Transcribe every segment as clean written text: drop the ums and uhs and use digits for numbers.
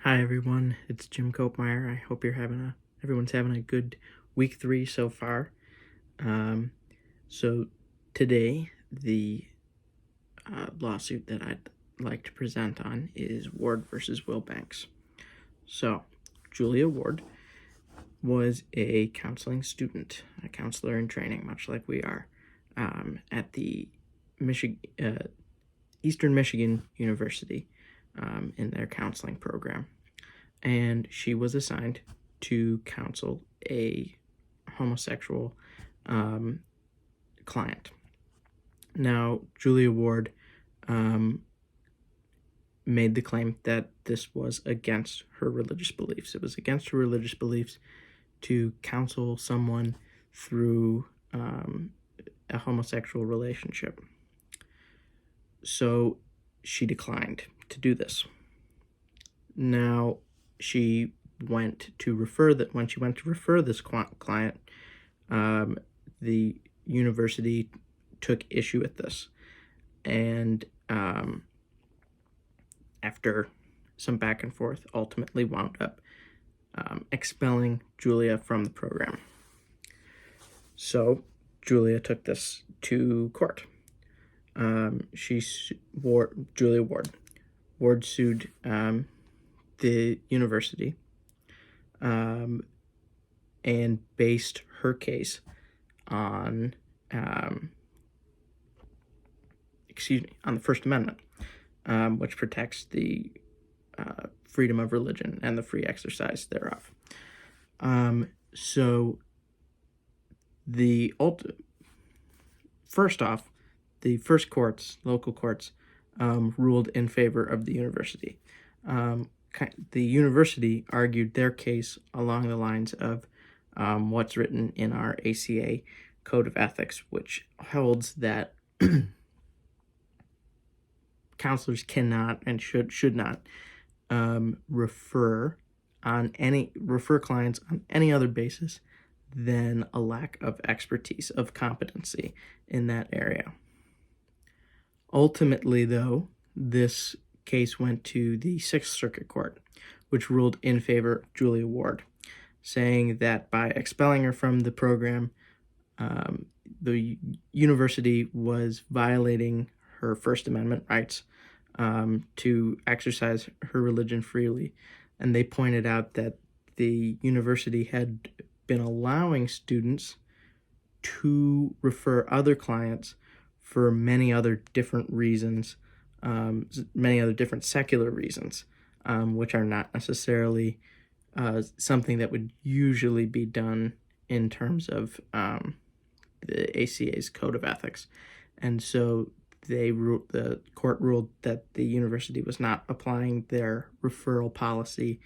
Hi everyone, it's Jim Kopemeyer. I hope everyone's having a good week 3 so far. So today the lawsuit that I'd like to present on is Ward versus Wilbanks. So Julia Ward was a counseling student, a counselor in training, much like we are, at the Eastern Michigan University in their counseling program. And she was assigned to counsel a homosexual client. Now, Julia Ward made the claim that this was against her religious beliefs. It was against her religious beliefs to counsel someone through a homosexual relationship. So she declined to do this. Now, when she went to refer this client, the university took issue with this, and after some back and forth, ultimately wound up expelling Julia from the program. So Julia took this to court. Julia Ward sued the university and based her case on the First Amendment, which protects the freedom of religion and the free exercise thereof. So the local courts, ruled in favor of the university. The university argued their case along the lines of what's written in our ACA Code of Ethics, which holds that counselors cannot and should not refer clients on any other basis than a lack of expertise, of competency in that area. Ultimately, though, this case went to the Sixth Circuit Court, which ruled in favor of Julia Ward, saying that by expelling her from the program, the university was violating her First Amendment rights to exercise her religion freely. And they pointed out that the university had been allowing students to refer other clients for many other different reasons, many other different secular reasons, which are not necessarily something that would usually be done in terms of the ACA's Code of Ethics. And so the court ruled that the university was not applying their referral policy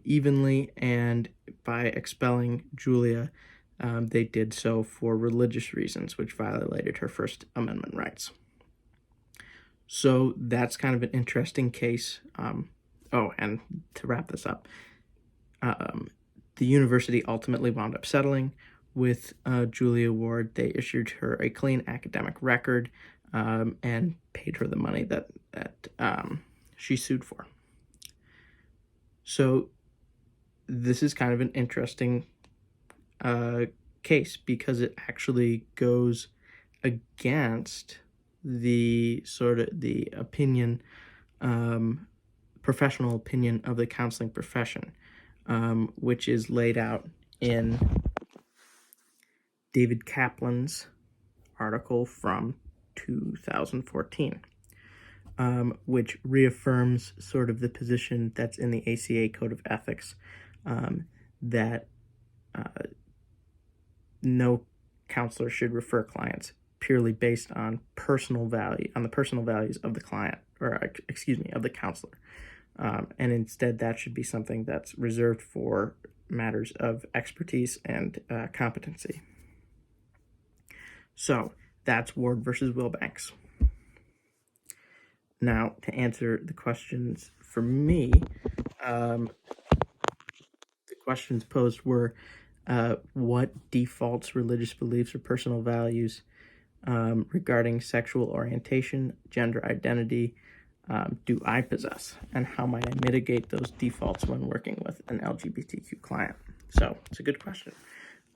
evenly, and by expelling Julia, they did so for religious reasons, which violated her First Amendment rights. So that's kind of an interesting case. And to wrap this up, the university ultimately wound up settling with Julia Ward. They issued her a clean academic record and paid her the money that she sued for. So this is kind of an interesting case because it actually goes against the opinion, professional opinion of the counseling profession, which is laid out in David Kaplan's article from 2014, which reaffirms sort of the position that's in the ACA Code of Ethics, that no counselor should refer clients purely based on the personal values of the client, of the counselor. And instead, that should be something that's reserved for matters of expertise and competency. So that's Ward versus Wilbanks. Now, to answer the questions for me, the questions posed were, what defaults religious beliefs or personal values regarding sexual orientation, gender identity, do I possess, and how might I mitigate those defaults when working with an LGBTQ client? So it's a good question.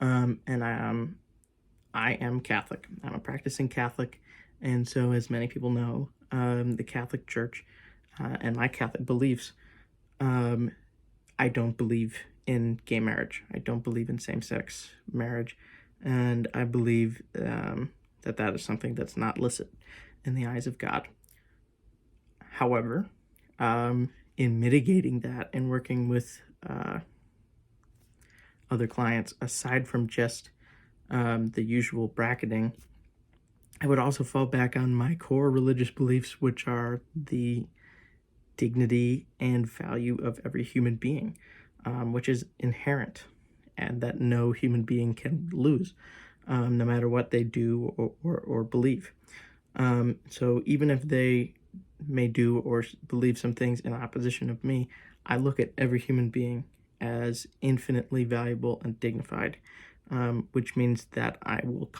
And I am Catholic. I'm a practicing Catholic, and so as many people know, the Catholic Church and my Catholic beliefs, I don't believe in gay marriage. I don't believe in same-sex marriage, and I believe that is something that's not licit in the eyes of God. However, in mitigating that and working with other clients, aside from just the usual bracketing, I would also fall back on my core religious beliefs, which are the dignity and value of every human being, which is inherent, and that no human being can lose, no matter what they do or believe. So even if they may do or believe some things in opposition of me, I look at every human being as infinitely valuable and dignified, which means that I will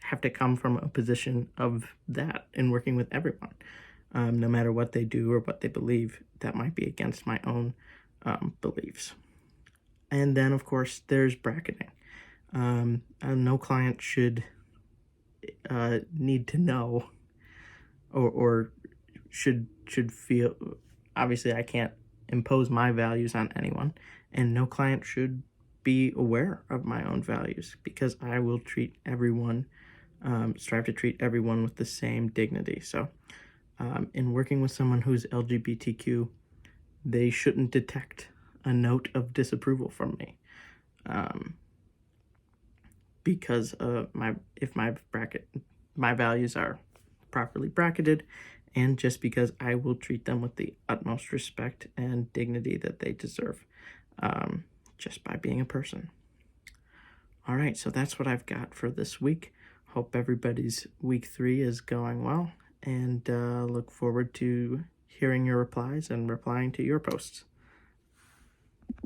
have to come from a position of that in working with everyone, no matter what they do or what they believe that might be against my own beliefs. And then, of course, there's bracketing. No client should need to know or should feel. Obviously, I can't impose my values on anyone, and no client should be aware of my own values, because I will treat everyone, strive to treat everyone with the same dignity. So in working with someone who's LGBTQ, they shouldn't detect a note of disapproval from me, because my values are properly bracketed, and just because I will treat them with the utmost respect and dignity that they deserve, just by being a person. All right, so that's what I've got for this week. Hope everybody's week 3 is going well, and look forward to hearing your replies and replying to your posts.